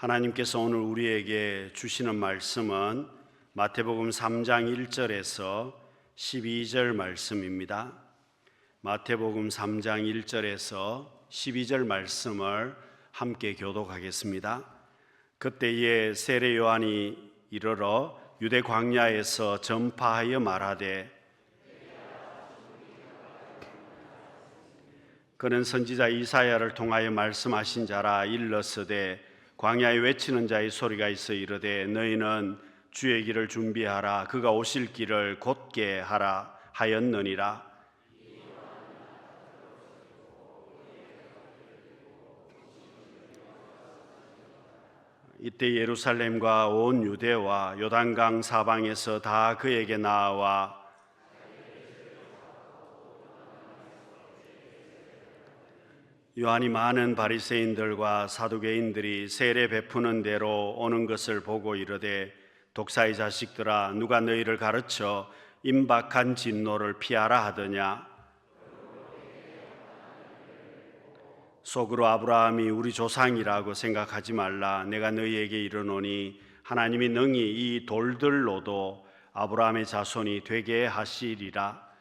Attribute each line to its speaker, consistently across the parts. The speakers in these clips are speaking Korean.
Speaker 1: 하나님께서 오늘 우리에게 주시는 말씀은 마태복음 3장 1절에서 12절 말씀입니다. 마태복음 3장 1절에서 12절 말씀을 함께 교독하겠습니다. 그때에 세례 요한이 이르러 유대 광야에서 전파하여 말하되 그는 선지자 이사야를 통하여 말씀하신 자라. 일렀으되 광야에 외치는 자의 소리가 있어 이르되 너희는 주의 길을 준비하라, 그가 오실 길을 곧게 하라 하였느니라. 이때 예루살렘과 온 유대와 요단강 사방에서 다 그에게 나와 요한이 많은 바리새인들과 사두개인들이 세례 베푸는 대로 오는 것을 보고 이르되 독사의 자식들아, 누가 너희를 가르쳐 임박한 진노를 피하라 하더냐. 속으로 아브라함이 우리 조상이라고 생각하지 말라. 내가 너희에게 이르노니 하나님이 능히 이 돌들로도 아브라함의 자손이 되게 하시리라.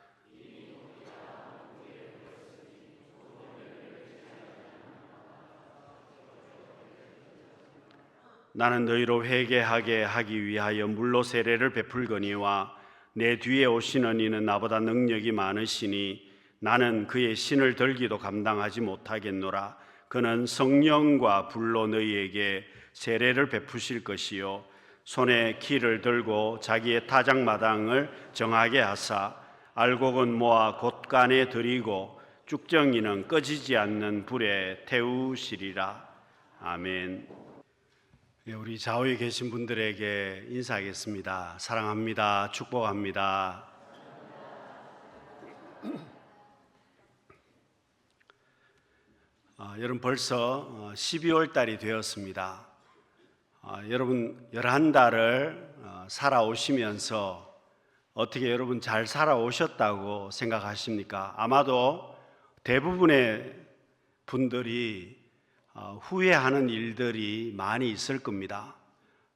Speaker 1: 나는 너희로 회개하게 하기 위하여 물로 세례를 베풀거니와 내 뒤에 오시는 이는 나보다 능력이 많으시니 나는 그의 신을 들기도 감당하지 못하겠노라. 그는 성령과 불로 너희에게 세례를 베푸실 것이요 손에 키를 들고 자기의 타작마당을 정하게 하사 알곡은 모아 곳간에 들이고 쭉정이는 꺼지지 않는 불에 태우시리라. 아멘. 우리 좌우에 계신 분들에게 인사하겠습니다. 사랑합니다. 축복합니다. 여러분 벌써 12월 달이 되었습니다. 여러분 11달을 살아오시면서 어떻게 여러분 잘 살아오셨다고 생각하십니까? 아마도 대부분의 분들이 후회하는 일들이 많이 있을 겁니다.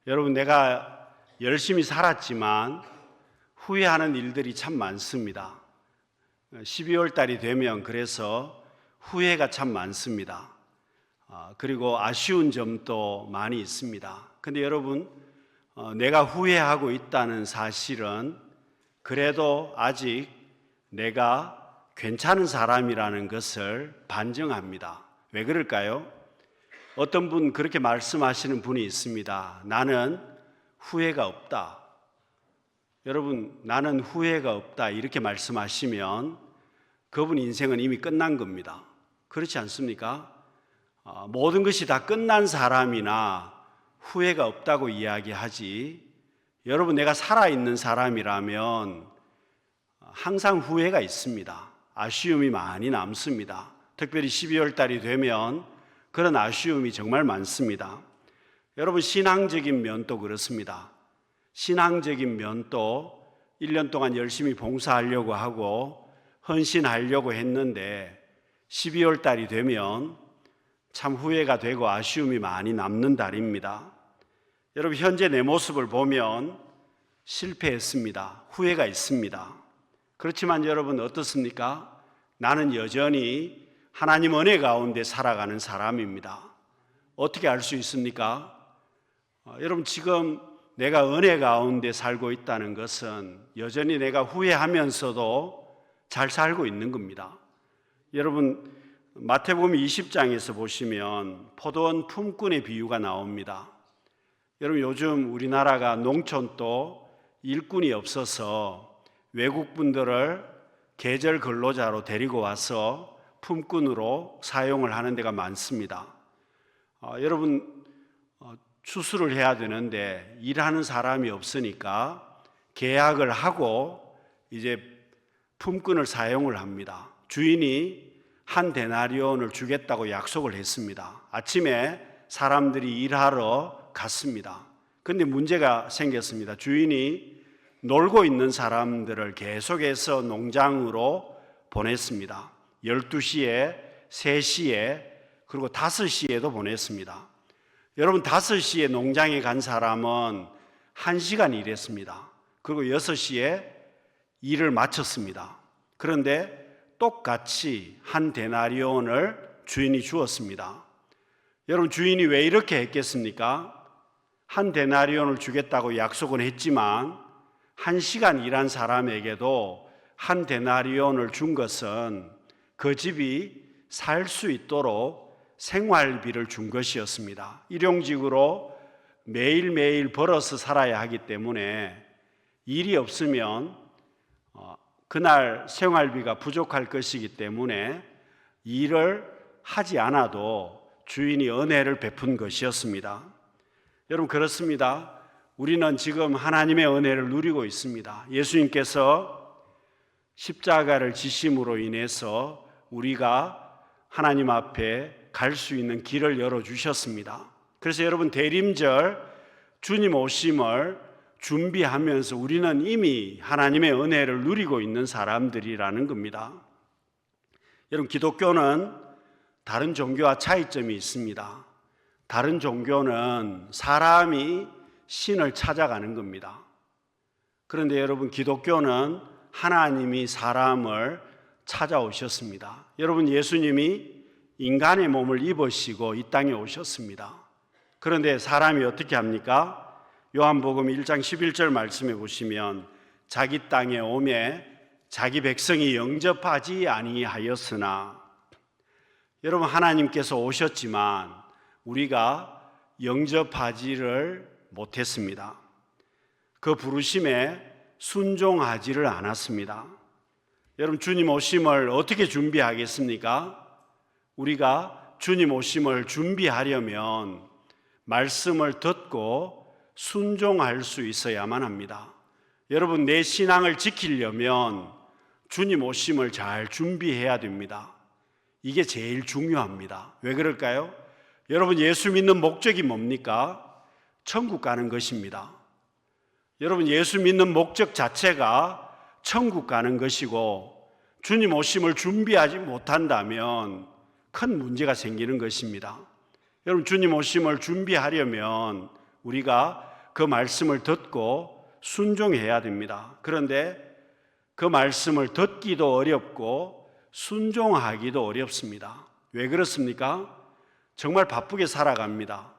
Speaker 1: 여러분, 내가 열심히 살았지만 후회하는 일들이 참 많습니다. 12월 달이 되면 그래서 후회가 참 많습니다. 그리고 아쉬운 점도 많이 있습니다. 근데 여러분, 내가 후회하고 있다는 사실은 그래도 아직 내가 괜찮은 사람이라는 것을 반증합니다. 왜 그럴까요? 어떤 분 그렇게 말씀하시는 분이 있습니다. 나는 후회가 없다. 여러분, 나는 후회가 없다 이렇게 말씀하시면 그분 인생은 이미 끝난 겁니다. 그렇지 않습니까? 모든 것이 다 끝난 사람이나 후회가 없다고 이야기하지, 여러분 내가 살아있는 사람이라면 항상 후회가 있습니다. 아쉬움이 많이 남습니다. 특별히 12월 달이 되면 그런 아쉬움이 정말 많습니다. 여러분, 신앙적인 면도 그렇습니다. 신앙적인 면도 1년 동안 열심히 봉사하려고 하고 헌신하려고 했는데 12월 달이 되면 참 후회가 되고 아쉬움이 많이 남는 달입니다. 여러분, 현재 내 모습을 보면 실패했습니다. 후회가 있습니다. 그렇지만 여러분 어떻습니까? 나는 여전히 하나님 은혜 가운데 살아가는 사람입니다. 어떻게 알 수 있습니까? 여러분, 지금 내가 은혜 가운데 살고 있다는 것은 여전히 내가 후회하면서도 잘 살고 있는 겁니다. 여러분, 마태복음 20장에서 보시면 포도원 품꾼의 비유가 나옵니다. 여러분, 요즘 우리나라가 농촌도 일꾼이 없어서 외국분들을 계절 근로자로 데리고 와서 품꾼으로 사용을 하는 데가 많습니다. 여러분, 추수를 해야 되는데 일하는 사람이 없으니까 계약을 하고 이제 품꾼을 사용을 합니다. 주인이 한 데나리온을 주겠다고 약속을 했습니다. 아침에 사람들이 일하러 갔습니다. 그런데 문제가 생겼습니다. 주인이 놀고 있는 사람들을 계속해서 농장으로 보냈습니다. 12시에, 3시에, 그리고 5시에도 보냈습니다. 여러분 5시에 농장에 간 사람은 1시간 일했습니다. 그리고 6시에 일을 마쳤습니다. 그런데 똑같이 한 데나리온을 주인이 주었습니다. 여러분 주인이 왜 이렇게 했겠습니까? 한 데나리온을 주겠다고 약속은 했지만 1시간 일한 사람에게도 한 데나리온을 준 것은 그 집이 살 수 있도록 생활비를 준 것이었습니다. 일용직으로 매일매일 벌어서 살아야 하기 때문에 일이 없으면 그날 생활비가 부족할 것이기 때문에 일을 하지 않아도 주인이 은혜를 베푼 것이었습니다. 여러분 그렇습니다. 우리는 지금 하나님의 은혜를 누리고 있습니다. 예수님께서 십자가를 지심으로 인해서 우리가 하나님 앞에 갈 수 있는 길을 열어주셨습니다. 그래서 여러분 대림절 주님 오심을 준비하면서 우리는 이미 하나님의 은혜를 누리고 있는 사람들이라는 겁니다. 여러분 기독교는 다른 종교와 차이점이 있습니다. 다른 종교는 사람이 신을 찾아가는 겁니다. 그런데 여러분 기독교는 하나님이 사람을 찾아오셨습니다. 여러분 예수님이 인간의 몸을 입으시고 이 땅에 오셨습니다. 그런데 사람이 어떻게 합니까? 요한복음 1장 11절 말씀해 보시면 자기 땅에 오매 자기 백성이 영접하지 아니하였으나, 여러분 하나님께서 오셨지만 우리가 영접하지를 못했습니다. 그 부르심에 순종하지를 않았습니다. 여러분 주님 오심을 어떻게 준비하겠습니까? 우리가 주님 오심을 준비하려면 말씀을 듣고 순종할 수 있어야만 합니다. 여러분 내 신앙을 지키려면 주님 오심을 잘 준비해야 됩니다. 이게 제일 중요합니다. 왜 그럴까요? 여러분 예수 믿는 목적이 뭡니까? 천국 가는 것입니다. 여러분 예수 믿는 목적 자체가 천국 가는 것이고 주님 오심을 준비하지 못한다면 큰 문제가 생기는 것입니다. 여러분 주님 오심을 준비하려면 우리가 그 말씀을 듣고 순종해야 됩니다. 그런데 그 말씀을 듣기도 어렵고 순종하기도 어렵습니다. 왜 그렇습니까? 정말 바쁘게 살아갑니다.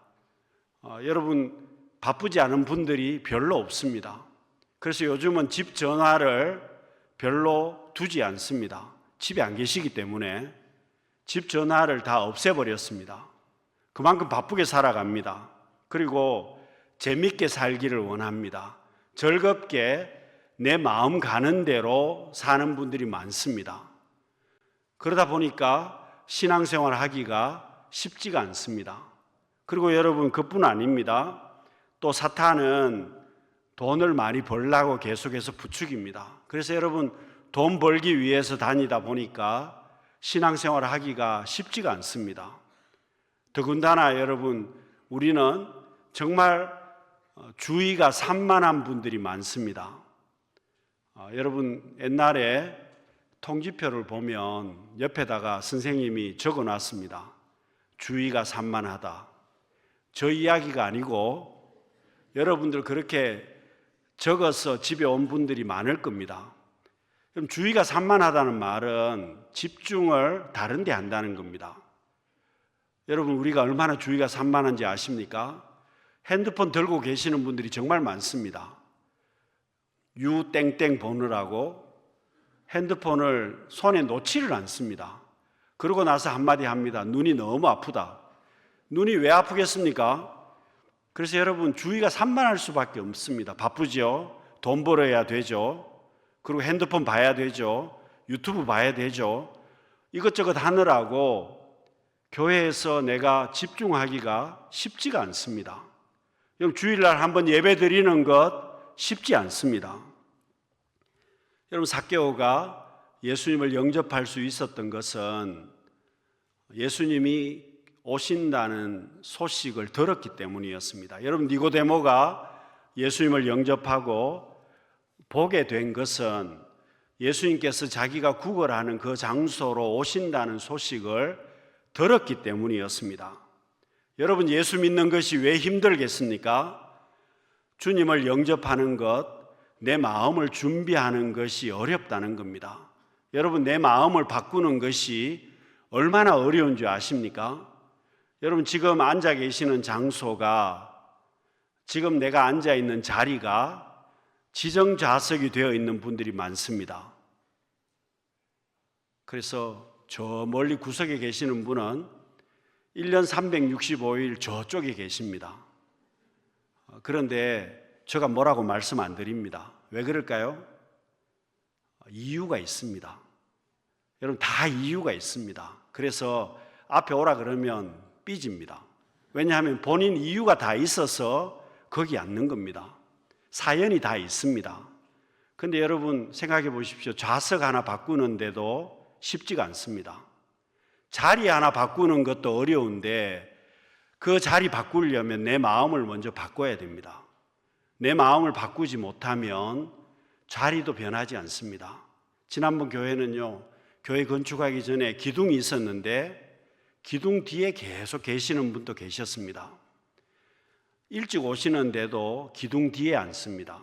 Speaker 1: 여러분 바쁘지 않은 분들이 별로 없습니다. 그래서 요즘은 집 전화를 별로 두지 않습니다. 집에 안 계시기 때문에 집 전화를 다 없애버렸습니다. 그만큼 바쁘게 살아갑니다. 그리고 재밌게 살기를 원합니다. 즐겁게 내 마음 가는 대로 사는 분들이 많습니다. 그러다 보니까 신앙생활 하기가 쉽지가 않습니다. 그리고 여러분 그뿐 아닙니다. 또 사탄은 돈을 많이 벌려고 계속해서 부추깁니다. 그래서 여러분 돈 벌기 위해서 다니다 보니까 신앙생활 하기가 쉽지가 않습니다. 더군다나 여러분 우리는 정말 주의가 산만한 분들이 많습니다. 여러분 옛날에 통지표를 보면 옆에다가 선생님이 적어놨습니다. 주의가 산만하다. 저 이야기가 아니고 여러분들 그렇게 적어서 집에 온 분들이 많을 겁니다. 그럼 주의가 산만하다는 말은 집중을 다른 데 한다는 겁니다. 여러분 우리가 얼마나 주의가 산만한지 아십니까? 핸드폰 들고 계시는 분들이 정말 많습니다. 유땡땡 보느라고 핸드폰을 손에 놓지를 않습니다. 그러고 나서 한마디 합니다. 눈이 너무 아프다. 눈이 왜 아프겠습니까? 그래서 여러분 주의가 산만할 수밖에 없습니다. 바쁘죠? 돈 벌어야 되죠. 그리고 핸드폰 봐야 되죠. 유튜브 봐야 되죠. 이것저것 하느라고 교회에서 내가 집중하기가 쉽지가 않습니다. 여러분 주일날 한번 예배 드리는 것 쉽지 않습니다. 여러분 삭개오가 예수님을 영접할 수 있었던 것은 예수님이 오신다는 소식을 들었기 때문이었습니다. 여러분 니고데모가 예수님을 영접하고 보게 된 것은 예수님께서 자기가 구걸하는 그 장소로 오신다는 소식을 들었기 때문이었습니다. 여러분, 예수 믿는 것이 왜 힘들겠습니까? 주님을 영접하는 것, 내 마음을 준비하는 것이 어렵다는 겁니다. 여러분, 내 마음을 바꾸는 것이 얼마나 어려운 줄 아십니까? 여러분, 지금 앉아 계시는 장소가, 지금 내가 앉아 있는 자리가 지정좌석이 되어 있는 분들이 많습니다. 그래서 저 멀리 구석에 계시는 분은 1년 365일 저쪽에 계십니다. 그런데 제가 뭐라고 말씀 안 드립니다. 왜 그럴까요? 이유가 있습니다. 여러분, 다 이유가 있습니다. 그래서 앞에 오라 그러면 삐집니다. 왜냐하면 본인 이유가 다 있어서 거기 앉는 겁니다. 사연이 다 있습니다. 근데 여러분 생각해 보십시오. 좌석 하나 바꾸는데도 쉽지가 않습니다. 자리 하나 바꾸는 것도 어려운데 그 자리 바꾸려면 내 마음을 먼저 바꿔야 됩니다. 내 마음을 바꾸지 못하면 자리도 변하지 않습니다. 지난번 교회는요, 교회 건축하기 전에 기둥이 있었는데 기둥 뒤에 계속 계시는 분도 계셨습니다. 일찍 오시는데도 기둥 뒤에 앉습니다.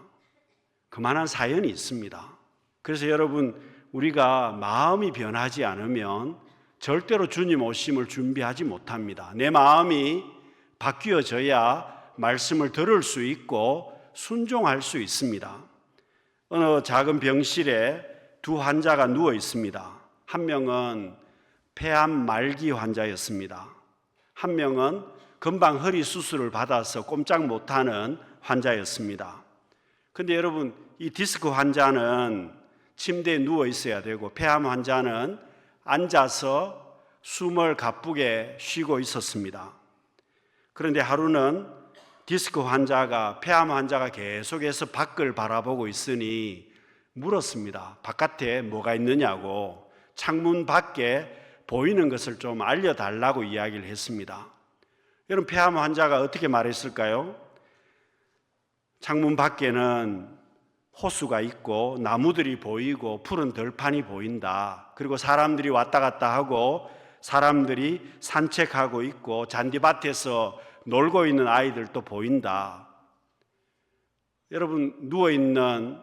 Speaker 1: 그만한 사연이 있습니다. 그래서 여러분, 우리가 마음이 변하지 않으면 절대로 주님 오심을 준비하지 못합니다. 내 마음이 바뀌어져야 말씀을 들을 수 있고 순종할 수 있습니다. 어느 작은 병실에 두 환자가 누워 있습니다. 한 명은 폐암 말기 환자였습니다. 한 명은 금방 허리 수술을 받아서 꼼짝 못하는 환자였습니다. 근데 여러분, 이 디스크 환자는 침대에 누워 있어야 되고 폐암 환자는 앉아서 숨을 가쁘게 쉬고 있었습니다. 그런데 하루는 디스크 환자가, 폐암 환자가 계속해서 밖을 바라보고 있으니 물었습니다. 바깥에 뭐가 있느냐고, 창문 밖에 보이는 것을 좀 알려달라고 이야기를 했습니다. 여러분, 폐암 환자가 어떻게 말했을까요? 창문 밖에는 호수가 있고 나무들이 보이고 푸른 들판이 보인다. 그리고 사람들이 왔다 갔다 하고 사람들이 산책하고 있고 잔디밭에서 놀고 있는 아이들도 보인다. 여러분, 누워있는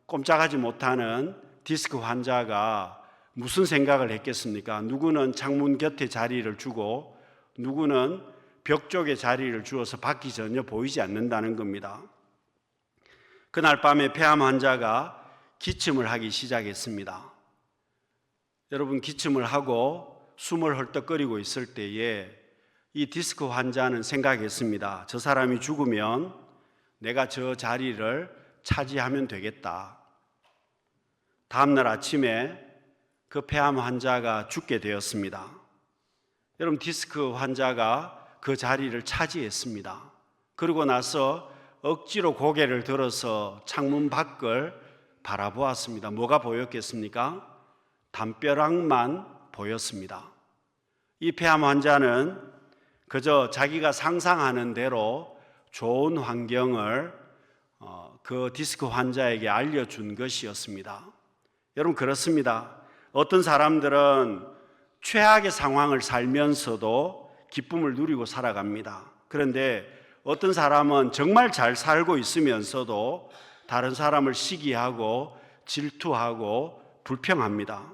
Speaker 1: 꼼짝하지 못하는 디스크 환자가 무슨 생각을 했겠습니까? 누구는 창문 곁에 자리를 주고 누구는 벽 쪽에 자리를 주어서 밖이 전혀 보이지 않는다는 겁니다. 그날 밤에 폐암 환자가 기침을 하기 시작했습니다. 여러분, 기침을 하고 숨을 헐떡거리고 있을 때에 이 디스크 환자는 생각했습니다. 저 사람이 죽으면 내가 저 자리를 차지하면 되겠다. 다음날 아침에 그 폐암 환자가 죽게 되었습니다. 여러분, 디스크 환자가 그 자리를 차지했습니다. 그러고 나서 억지로 고개를 들어서 창문 밖을 바라보았습니다. 뭐가 보였겠습니까? 담벼락만 보였습니다. 이 폐암 환자는 그저 자기가 상상하는 대로 좋은 환경을 그 디스크 환자에게 알려준 것이었습니다. 여러분, 그렇습니다. 어떤 사람들은 최악의 상황을 살면서도 기쁨을 누리고 살아갑니다. 그런데 어떤 사람은 정말 잘 살고 있으면서도 다른 사람을 시기하고 질투하고 불평합니다.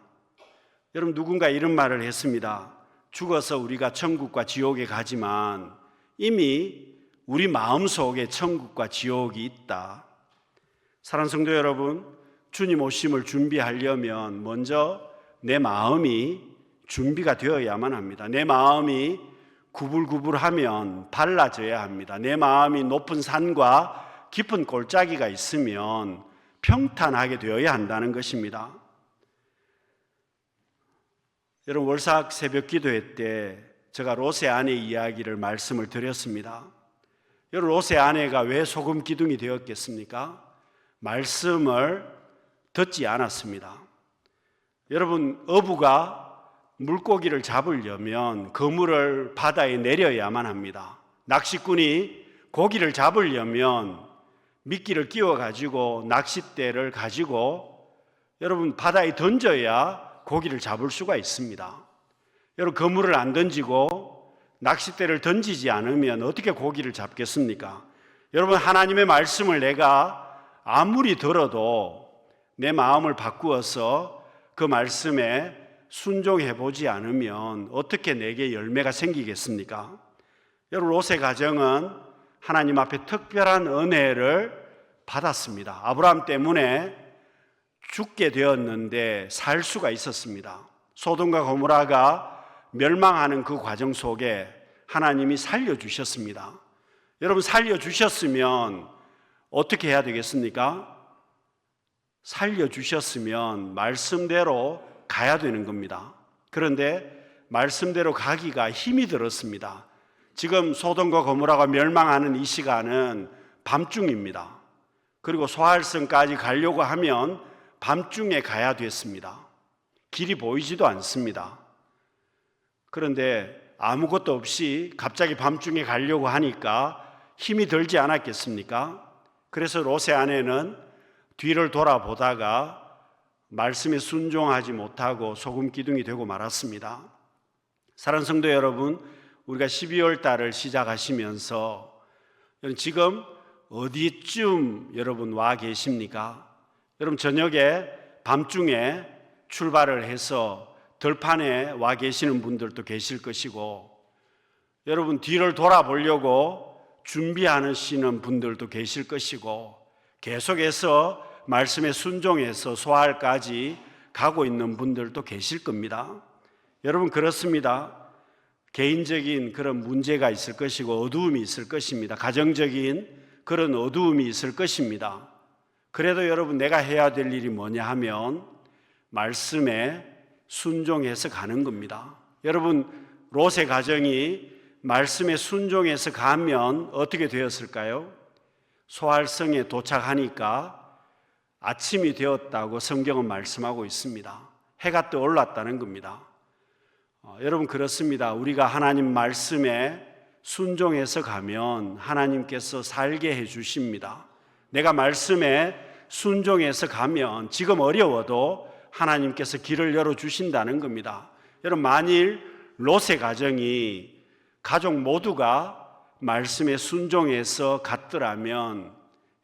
Speaker 1: 여러분, 누군가 이런 말을 했습니다. 죽어서 우리가 천국과 지옥에 가지만 이미 우리 마음속에 천국과 지옥이 있다. 사랑하는 성도 여러분, 주님 오심을 준비하려면 먼저 내 마음이 준비가 되어야만 합니다. 내 마음이 구불구불하면 발라져야 합니다. 내 마음이 높은 산과 깊은 골짜기가 있으면 평탄하게 되어야 한다는 것입니다. 여러분, 월삭 새벽 기도회 때 제가 롯의 아내 이야기를 말씀을 드렸습니다. 여러분, 롯의 아내가 왜 소금 기둥이 되었겠습니까? 말씀을 듣지 않았습니다. 여러분, 어부가 물고기를 잡으려면 그물을 바다에 내려야만 합니다. 낚시꾼이 고기를 잡으려면 미끼를 끼워가지고 낚싯대를 가지고 여러분 바다에 던져야 고기를 잡을 수가 있습니다. 여러분, 그물을 안 던지고 낚싯대를 던지지 않으면 어떻게 고기를 잡겠습니까? 여러분, 하나님의 말씀을 내가 아무리 들어도 내 마음을 바꾸어서 그 말씀에 순종해 보지 않으면 어떻게 내게 열매가 생기겠습니까? 여러분, 롯의 가정은 하나님 앞에 특별한 은혜를 받았습니다. 아브라함 때문에 죽게 되었는데 살 수가 있었습니다. 소돔과 고모라가 멸망하는 그 과정 속에 하나님이 살려주셨습니다. 여러분, 살려주셨으면 어떻게 해야 되겠습니까? 살려주셨으면 말씀대로 가야 되는 겁니다. 그런데 말씀대로 가기가 힘이 들었습니다. 지금 소돔과 고모라가 멸망하는 이 시간은 밤중입니다. 그리고 소할성까지 가려고 하면 밤중에 가야 됐습니다. 길이 보이지도 않습니다. 그런데 아무것도 없이 갑자기 밤중에 가려고 하니까 힘이 들지 않았겠습니까? 그래서 롯의 아내는 뒤를 돌아보다가 말씀에 순종하지 못하고 소금 기둥이 되고 말았습니다. 사랑하는 성도 여러분, 우리가 12월 달을 시작하시면서 지금 어디쯤 여러분 와 계십니까? 여러분, 저녁에 밤중에 출발을 해서 들판에 와 계시는 분들도 계실 것이고, 여러분 뒤를 돌아보려고 준비하시는 분들도 계실 것이고, 계속해서 말씀에 순종해서 소알까지 가고 있는 분들도 계실 겁니다. 여러분, 그렇습니다. 개인적인 그런 문제가 있을 것이고 어두움이 있을 것입니다. 가정적인 그런 어두움이 있을 것입니다. 그래도 여러분, 내가 해야 될 일이 뭐냐 하면 말씀에 순종해서 가는 겁니다. 여러분, 롯의 가정이 말씀에 순종해서 가면 어떻게 되었을까요? 소알성에 도착하니까 아침이 되었다고 성경은 말씀하고 있습니다. 해가 떠올랐다는 겁니다. 여러분, 그렇습니다. 우리가 하나님 말씀에 순종해서 가면 하나님께서 살게 해 주십니다. 내가 말씀에 순종해서 가면 지금 어려워도 하나님께서 길을 열어주신다는 겁니다. 여러분, 만일 롯의 가정이 가족 모두가 말씀에 순종해서 갔더라면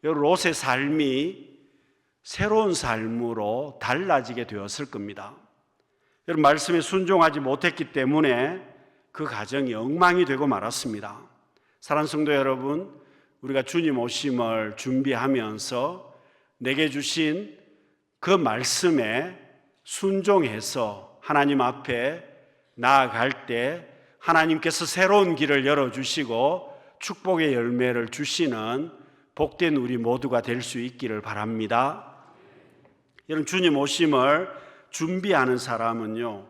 Speaker 1: 여러분, 롯의 삶이 새로운 삶으로 달라지게 되었을 겁니다. 여러분, 말씀에 순종하지 못했기 때문에 그 가정이 엉망이 되고 말았습니다. 사랑하는 성도 여러분, 우리가 주님 오심을 준비하면서 내게 주신 그 말씀에 순종해서 하나님 앞에 나아갈 때 하나님께서 새로운 길을 열어주시고 축복의 열매를 주시는 복된 우리 모두가 될 수 있기를 바랍니다. 여러분, 주님 오심을 준비하는 사람은요,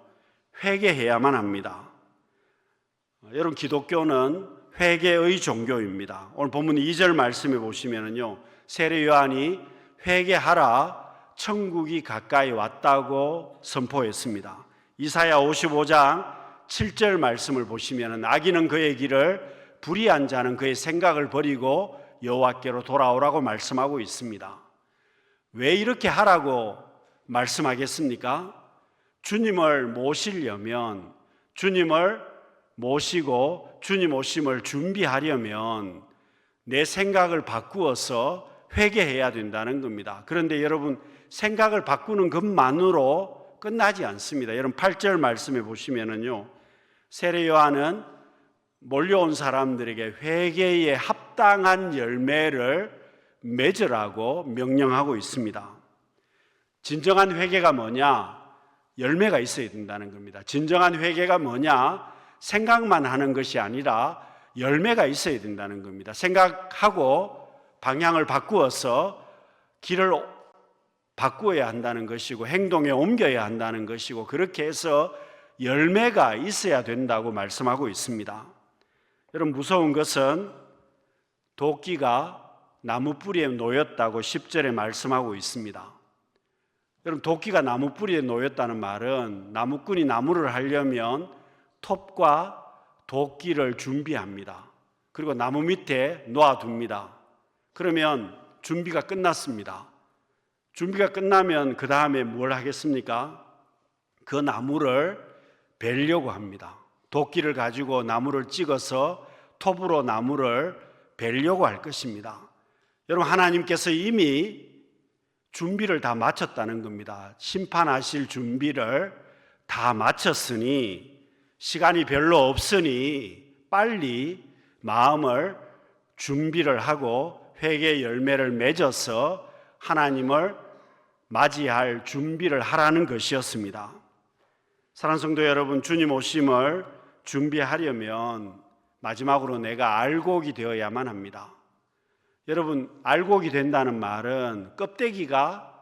Speaker 1: 회개해야만 합니다. 여러분, 기독교는 회개의 종교입니다. 오늘 본문 2절 말씀에 보시면은요, 세례 요한이 회개하라, 천국이 가까이 왔다고 선포했습니다. 이사야 55장 7절 말씀을 보시면은 악인은 그의 길을, 불의한 자는 그의 생각을 버리고 여호와께로 돌아오라고 말씀하고 있습니다. 왜 이렇게 하라고 말씀하겠습니까? 주님을 모시려면, 주님을 모시고 주님 오심을 준비하려면 내 생각을 바꾸어서 회개해야 된다는 겁니다. 그런데 여러분, 생각을 바꾸는 것만으로 끝나지 않습니다. 여러분, 8절 말씀에 보시면은요, 세례 요한은 몰려온 사람들에게 회개에 합당한 열매를 맺으라고 명령하고 있습니다. 진정한 회개가 뭐냐? 열매가 있어야 된다는 겁니다. 진정한 회개가 뭐냐? 생각만 하는 것이 아니라 열매가 있어야 된다는 겁니다. 생각하고 방향을 바꾸어서 길을 바꾸어야 한다는 것이고 행동에 옮겨야 한다는 것이고, 그렇게 해서 열매가 있어야 된다고 말씀하고 있습니다. 여러분, 무서운 것은 도끼가 나무 뿌리에 놓였다고 10절에 말씀하고 있습니다. 여러분, 도끼가 나무 뿌리에 놓였다는 말은 나무꾼이 나무를 하려면 톱과 도끼를 준비합니다. 그리고 나무 밑에 놓아둡니다. 그러면 준비가 끝났습니다. 준비가 끝나면 그 다음에 뭘 하겠습니까? 그 나무를 베려고 합니다. 도끼를 가지고 나무를 찍어서 톱으로 나무를 베려고 할 것입니다. 여러분, 하나님께서 이미 준비를 다 마쳤다는 겁니다. 심판하실 준비를 다 마쳤으니 시간이 별로 없으니 빨리 마음을 준비를 하고 회개의 열매를 맺어서 하나님을 맞이할 준비를 하라는 것이었습니다. 사랑하는 성도 여러분, 주님 오심을 준비하려면 마지막으로 내가 알곡이 되어야만 합니다. 여러분, 알곡이 된다는 말은 껍데기가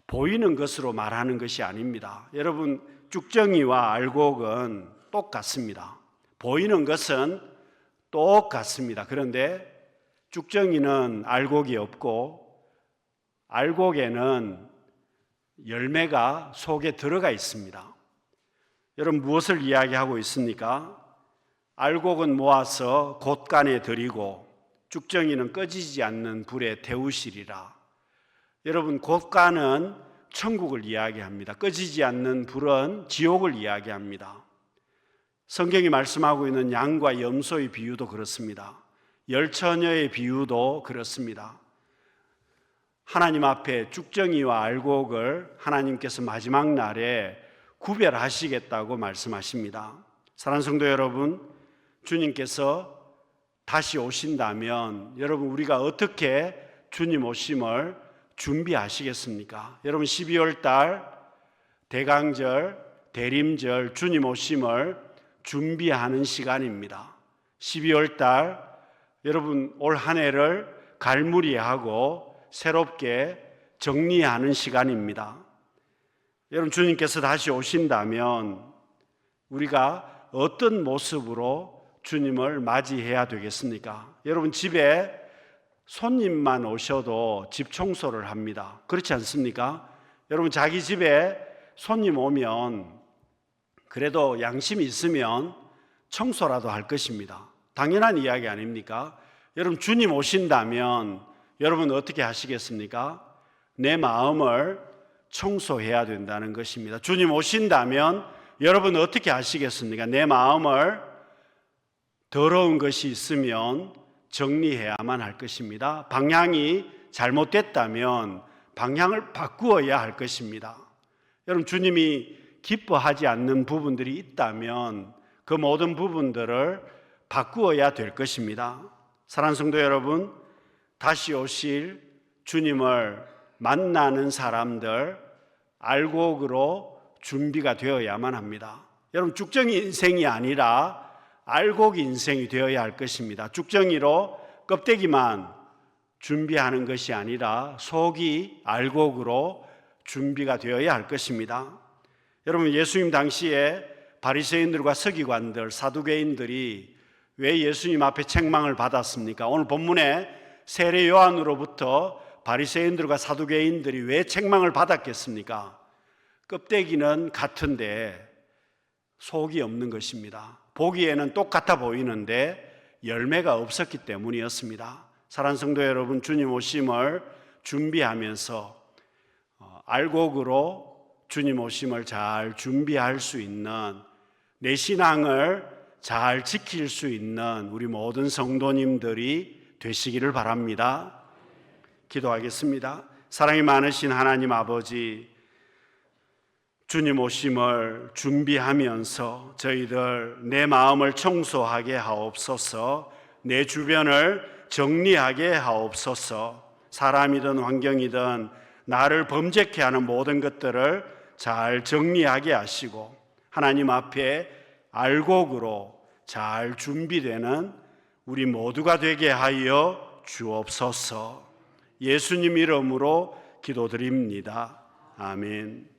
Speaker 1: 보이는 것으로 말하는 것이 아닙니다. 여러분, 쭉정이와 알곡은 똑같습니다. 보이는 것은 똑같습니다. 그런데 쭉정이는 알곡이 없고 알곡에는 열매가 속에 들어가 있습니다. 여러분, 무엇을 이야기하고 있습니까? 알곡은 모아서 곳간에 들이고 쭉정이는 꺼지지 않는 불에 태우시리라. 여러분, 곳간은 천국을 이야기합니다. 꺼지지 않는 불은 지옥을 이야기합니다. 성경이 말씀하고 있는 양과 염소의 비유도 그렇습니다. 열처녀의 비유도 그렇습니다. 하나님 앞에 쭉정이와 알곡을 하나님께서 마지막 날에 구별하시겠다고 말씀하십니다. 사랑하는 성도 여러분, 주님께서 다시 오신다면 여러분, 우리가 어떻게 주님 오심을 준비하시겠습니까? 여러분, 12월 달 대강절, 대림절 주님 오심을 준비하는 시간입니다. 12월 달 여러분, 올 한 해를 갈무리하고 새롭게 정리하는 시간입니다. 여러분, 주님께서 다시 오신다면 우리가 어떤 모습으로 주님을 맞이해야 되겠습니까? 여러분, 집에 손님만 오셔도 집 청소를 합니다. 그렇지 않습니까? 여러분, 자기 집에 손님 오면 그래도 양심이 있으면 청소라도 할 것입니다. 당연한 이야기 아닙니까? 여러분, 주님 오신다면 여러분 어떻게 하시겠습니까? 내 마음을 청소해야 된다는 것입니다. 주님 오신다면 여러분 어떻게 하시겠습니까? 내 마음을 더러운 것이 있으면 정리해야만 할 것입니다. 방향이 잘못됐다면 방향을 바꾸어야 할 것입니다. 여러분, 주님이 기뻐하지 않는 부분들이 있다면 그 모든 부분들을 바꾸어야 될 것입니다. 사랑하는 성도 여러분, 다시 오실 주님을 만나는 사람들, 알곡으로 준비가 되어야만 합니다. 여러분, 쭉정이 인생이 아니라 알곡 인생이 되어야 할 것입니다. 쭉정이로 껍데기만 준비하는 것이 아니라 속이 알곡으로 준비가 되어야 할 것입니다. 여러분, 예수님 당시에 바리새인들과 서기관들, 사두개인들이 왜 예수님 앞에 책망을 받았습니까? 오늘 본문에 세례 요한으로부터 바리새인들과 사두개인들이 왜 책망을 받았겠습니까? 껍데기는 같은데 속이 없는 것입니다. 보기에는 똑같아 보이는데 열매가 없었기 때문이었습니다. 사랑하는 성도 여러분, 주님 오심을 준비하면서 알곡으로 주님 오심을 잘 준비할 수 있는, 내 신앙을 잘 지킬 수 있는 우리 모든 성도님들이 되시기를 바랍니다. 기도하겠습니다. 사랑이 많으신 하나님 아버지, 주님 오심을 준비하면서 저희들 내 마음을 청소하게 하옵소서, 내 주변을 정리하게 하옵소서, 사람이든 환경이든 나를 범죄케 하는 모든 것들을 잘 정리하게 하시고 하나님 앞에 알곡으로 잘 준비되는 우리 모두가 되게 하여 주옵소서. 예수님 이름으로 기도드립니다. 아멘.